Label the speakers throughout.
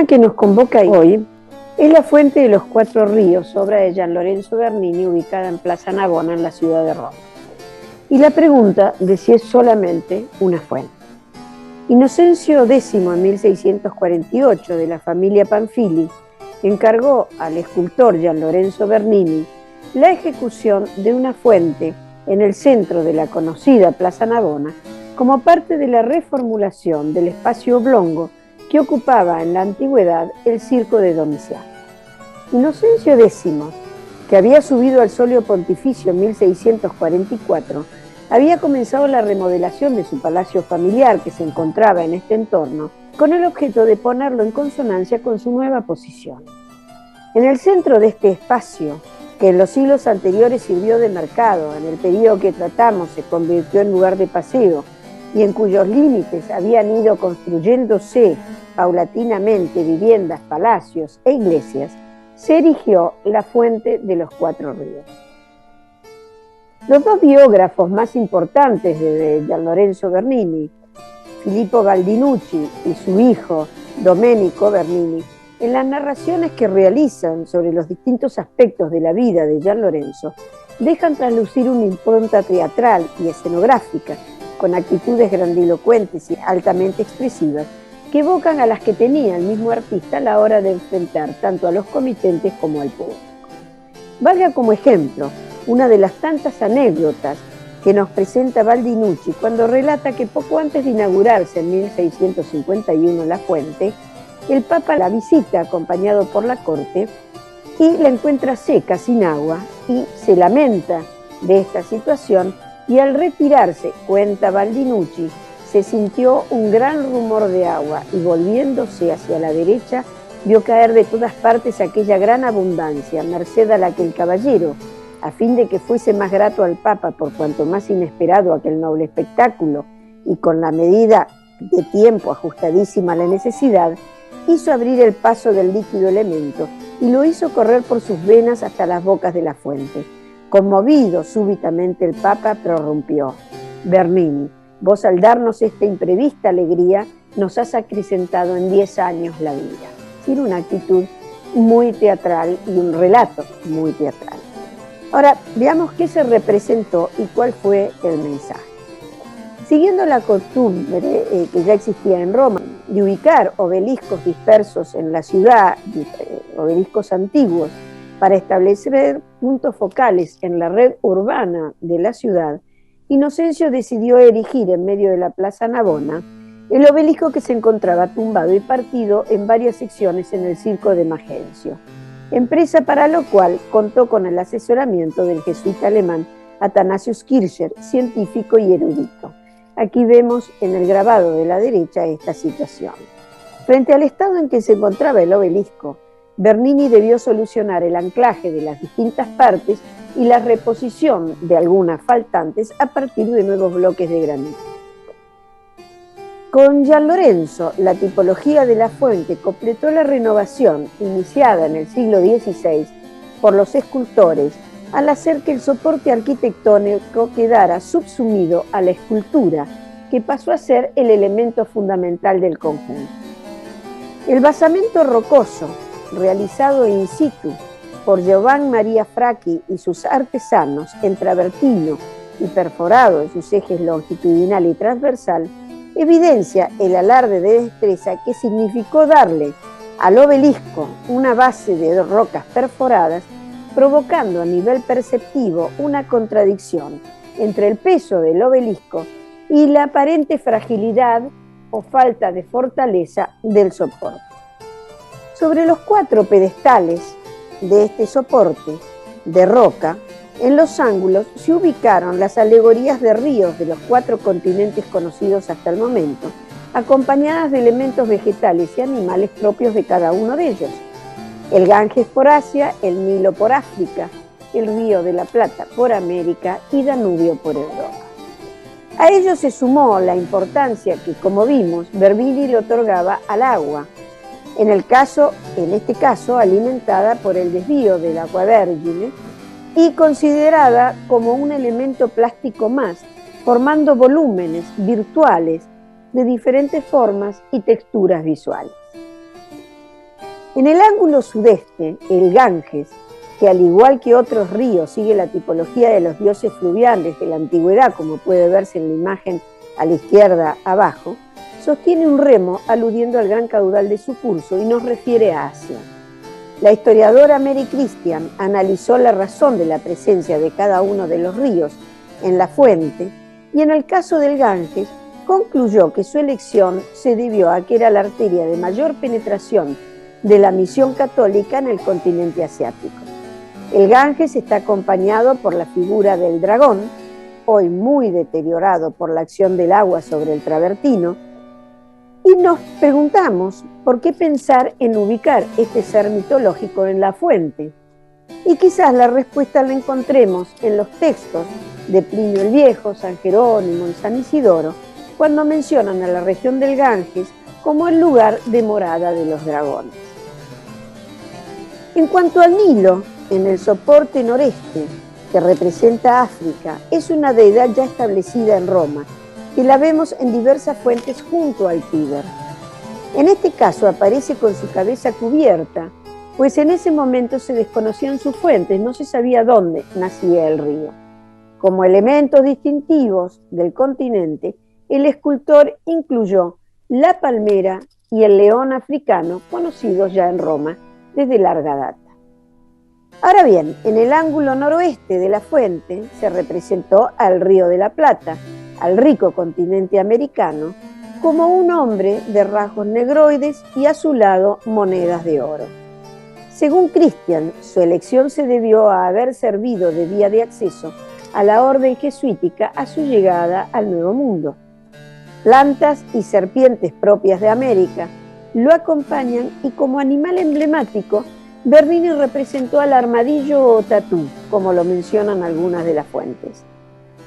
Speaker 1: tema que nos convoca hoy es la Fuente de los Cuatro Ríos, obra de Gian Lorenzo Bernini, ubicada en Plaza Navona, en la ciudad de Roma. Y la pregunta de si es solamente una fuente. Inocencio X, en 1648, de la familia Panfili, encargó al escultor Gian Lorenzo Bernini la ejecución de una fuente en el centro de la conocida Plaza Navona como parte de la reformulación del espacio oblongo que ocupaba en la antigüedad el circo de Domiciano. Inocencio X, que había subido al solio pontificio en 1644, había comenzado la remodelación de su palacio familiar que se encontraba en este entorno, con el objeto de ponerlo en consonancia con su nueva posición. En el centro de este espacio, que en los siglos anteriores sirvió de mercado, en el periodo que tratamos se convirtió en lugar de paseo, y en cuyos límites habían ido construyéndose paulatinamente viviendas, palacios e iglesias, se erigió la Fuente de los Cuatro Ríos. Los dos biógrafos más importantes de Gian Lorenzo Bernini, Filippo Baldinucci y su hijo Domenico Bernini, en las narraciones que realizan sobre los distintos aspectos de la vida de Gian Lorenzo, dejan traslucir una impronta teatral y escenográfica, con actitudes grandilocuentes y altamente expresivas, que evocan a las que tenía el mismo artista a la hora de enfrentar tanto a los comitentes como al público. Valga como ejemplo una de las tantas anécdotas que nos presenta Baldinucci cuando relata que poco antes de inaugurarse en 1651 la fuente, el Papa la visita acompañado por la corte y la encuentra seca, sin agua, y se lamenta de esta situación, y al retirarse, cuenta Baldinucci, se sintió un gran rumor de agua y volviéndose hacia la derecha vio caer de todas partes aquella gran abundancia, merced a la que el caballero, a fin de que fuese más grato al Papa por cuanto más inesperado aquel noble espectáculo y con la medida de tiempo ajustadísima a la necesidad, hizo abrir el paso del líquido elemento y lo hizo correr por sus venas hasta las bocas de la fuente. Conmovido súbitamente el Papa prorrumpió: Bernini, vos al darnos esta imprevista alegría nos has acrecentado en 10 años la vida. Tiene una actitud muy teatral y un relato muy teatral. Ahora, veamos qué se representó y cuál fue el mensaje. Siguiendo la costumbre que ya existía en Roma de ubicar obeliscos dispersos en la ciudad, obeliscos antiguos, para establecer puntos focales en la red urbana de la ciudad, Inocencio decidió erigir en medio de la Plaza Navona el obelisco que se encontraba tumbado y partido en varias secciones en el circo de Magencio, empresa para lo cual contó con el asesoramiento del jesuita alemán Athanasius Kircher, científico y erudito. Aquí vemos en el grabado de la derecha esta situación. Frente al estado en que se encontraba el obelisco, Bernini debió solucionar el anclaje de las distintas partes y la reposición de algunas faltantes a partir de nuevos bloques de granito. Con Gian Lorenzo, la tipología de la fuente completó la renovación iniciada en el siglo XVI por los escultores al hacer que el soporte arquitectónico quedara subsumido a la escultura, que pasó a ser el elemento fundamental del conjunto. El basamento rocoso, realizado in situ por Giovanni Maria Fracchi y sus artesanos en travertino y perforado en sus ejes longitudinal y transversal, evidencia el alarde de destreza que significó darle al obelisco una base de rocas perforadas, provocando a nivel perceptivo una contradicción entre el peso del obelisco y la aparente fragilidad o falta de fortaleza del soporte. Sobre los 4 pedestales de este soporte de roca, en los ángulos se ubicaron las alegorías de ríos de los 4 continentes conocidos hasta el momento, acompañadas de elementos vegetales y animales propios de cada uno de ellos: el Ganges por Asia, el Nilo por África, el Río de la Plata por América y Danubio por Europa. A ello se sumó la importancia que, como vimos, Bernini le otorgaba al agua, en este caso alimentada por el desvío del Aqua Vergine y considerada como un elemento plástico más, formando volúmenes virtuales de diferentes formas y texturas visuales. En el ángulo sudeste, el Ganges, que al igual que otros ríos sigue la tipología de los dioses fluviales de la antigüedad, como puede verse en la imagen a la izquierda abajo, sostiene un remo aludiendo al gran caudal de su curso y nos refiere a Asia. La historiadora Mary Christian analizó la razón de la presencia de cada uno de los ríos en la fuente y en el caso del Ganges concluyó que su elección se debió a que era la arteria de mayor penetración de la misión católica en el continente asiático. El Ganges está acompañado por la figura del dragón, hoy muy deteriorado por la acción del agua sobre el travertino, y nos preguntamos por qué pensar en ubicar este ser mitológico en la fuente. Y quizás la respuesta la encontremos en los textos de Plinio el Viejo, San Jerónimo y San Isidoro, cuando mencionan a la región del Ganges como el lugar de morada de los dragones. En cuanto al Nilo, en el soporte noreste, que representa África, es una deidad ya establecida en Roma, que la vemos en diversas fuentes junto al Tíber. En este caso aparece con su cabeza cubierta, pues en ese momento se desconocían sus fuentes, no se sabía dónde nacía el río. Como elementos distintivos del continente, el escultor incluyó la palmera y el león africano, conocidos ya en Roma desde larga data. Ahora bien, en el ángulo noroeste de la fuente se representó al Río de la Plata, al rico continente americano, como un hombre de rasgos negroides y a su lado monedas de oro. Según Christian, su elección se debió a haber servido de vía de acceso a la orden jesuítica a su llegada al Nuevo Mundo. Plantas y serpientes propias de América lo acompañan y como animal emblemático, Bernini representó al armadillo o tatú, como lo mencionan algunas de las fuentes.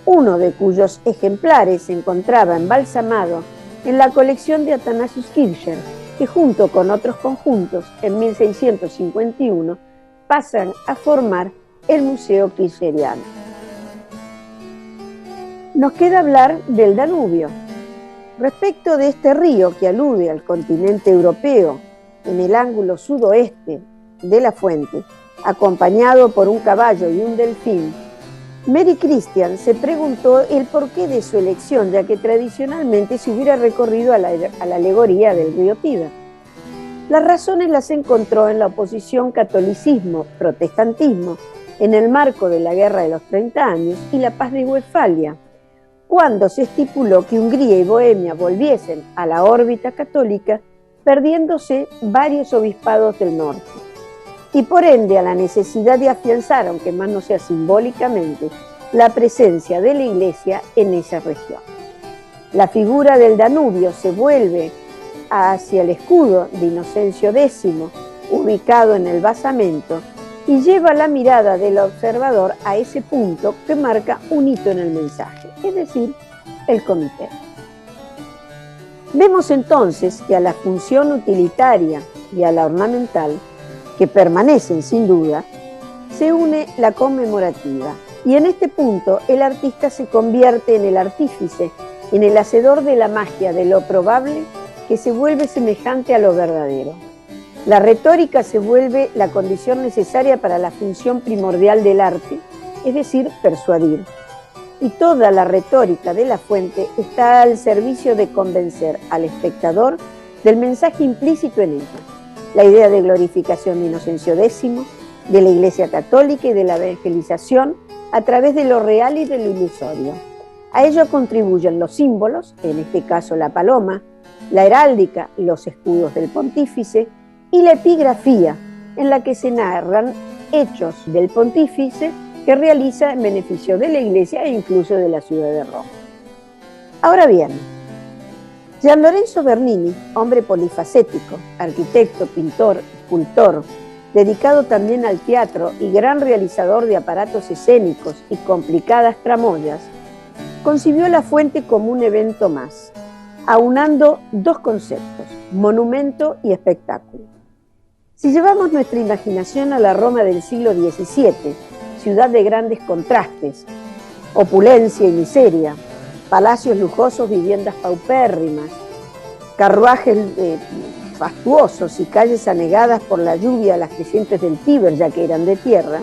Speaker 1: Uno de cuyos ejemplares se encontraba embalsamado en la colección de Athanasius Kircher, que junto con otros conjuntos, en 1651, pasan a formar el Museo Kircheriano. Nos queda hablar del Danubio. Respecto de este río que alude al continente europeo, en el ángulo sudoeste de la fuente, acompañado por un caballo y un delfín, Mary Christian se preguntó el porqué de su elección, ya que tradicionalmente se hubiera recorrido a la alegoría del río Tíber. Las razones las encontró en la oposición catolicismo-protestantismo en el marco de la Guerra de los 30 años y la Paz de Westfalia, cuando se estipuló que Hungría y Bohemia volviesen a la órbita católica, perdiéndose varios obispados del norte, y por ende a la necesidad de afianzar, aunque más no sea simbólicamente, la presencia de la Iglesia en esa región. La figura del Danubio se vuelve hacia el escudo de Inocencio X, ubicado en el basamento, y lleva la mirada del observador a ese punto que marca un hito en el mensaje, es decir, el comité. Vemos entonces que a la función utilitaria y a la ornamental, que permanecen sin duda, se une la conmemorativa. Y en este punto el artista se convierte en el artífice, en el hacedor de la magia de lo probable que se vuelve semejante a lo verdadero. La retórica se vuelve la condición necesaria para la función primordial del arte, es decir, persuadir. Y toda la retórica de la fuente está al servicio de convencer al espectador del mensaje implícito en ella. La idea de glorificación de Inocencio X, de la Iglesia Católica y de la evangelización a través de lo real y de lo ilusorio. A ello contribuyen los símbolos, en este caso la paloma, la heráldica, los escudos del pontífice y la epigrafía, en la que se narran hechos del pontífice que realiza en beneficio de la Iglesia e incluso de la ciudad de Roma. Ahora bien, Gian Lorenzo Bernini, hombre polifacético, arquitecto, pintor, escultor, dedicado también al teatro y gran realizador de aparatos escénicos y complicadas tramoyas, concibió la fuente como un evento más, aunando dos conceptos, monumento y espectáculo. Si llevamos nuestra imaginación a la Roma del siglo XVII, ciudad de grandes contrastes, opulencia y miseria, palacios lujosos, viviendas paupérrimas, carruajes fastuosos y calles anegadas por la lluvia a las crecientes del Tíber, ya que eran de tierra,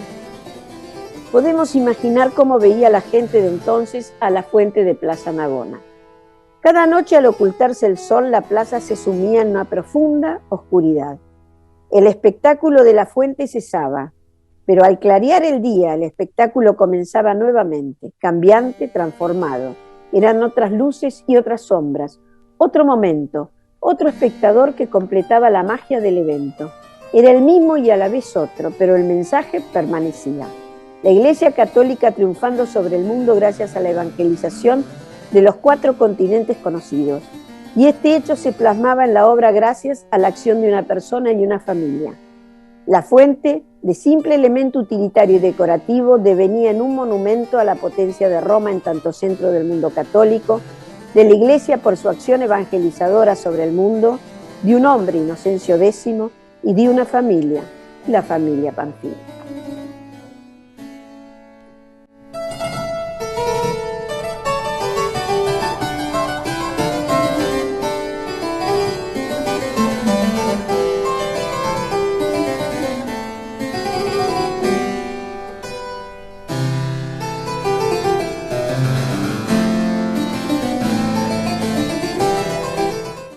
Speaker 1: podemos imaginar cómo veía la gente de entonces a la fuente de Plaza Navona. Cada noche al ocultarse el sol, la plaza se sumía en una profunda oscuridad. El espectáculo de la fuente cesaba, pero al clarear el día, el espectáculo comenzaba nuevamente, cambiante, transformado. Eran otras luces y otras sombras, otro momento, otro espectador que completaba la magia del evento. Era el mismo y a la vez otro, pero el mensaje permanecía. La Iglesia Católica triunfando sobre el mundo gracias a la evangelización de los 4 continentes conocidos. Y este hecho se plasmaba en la obra gracias a la acción de una persona y una familia. La fuente, de simple elemento utilitario y decorativo, devenía en un monumento a la potencia de Roma en tanto centro del mundo católico, de la Iglesia por su acción evangelizadora sobre el mundo, de un hombre, Inocencio X, y de una familia, la familia Pamphili.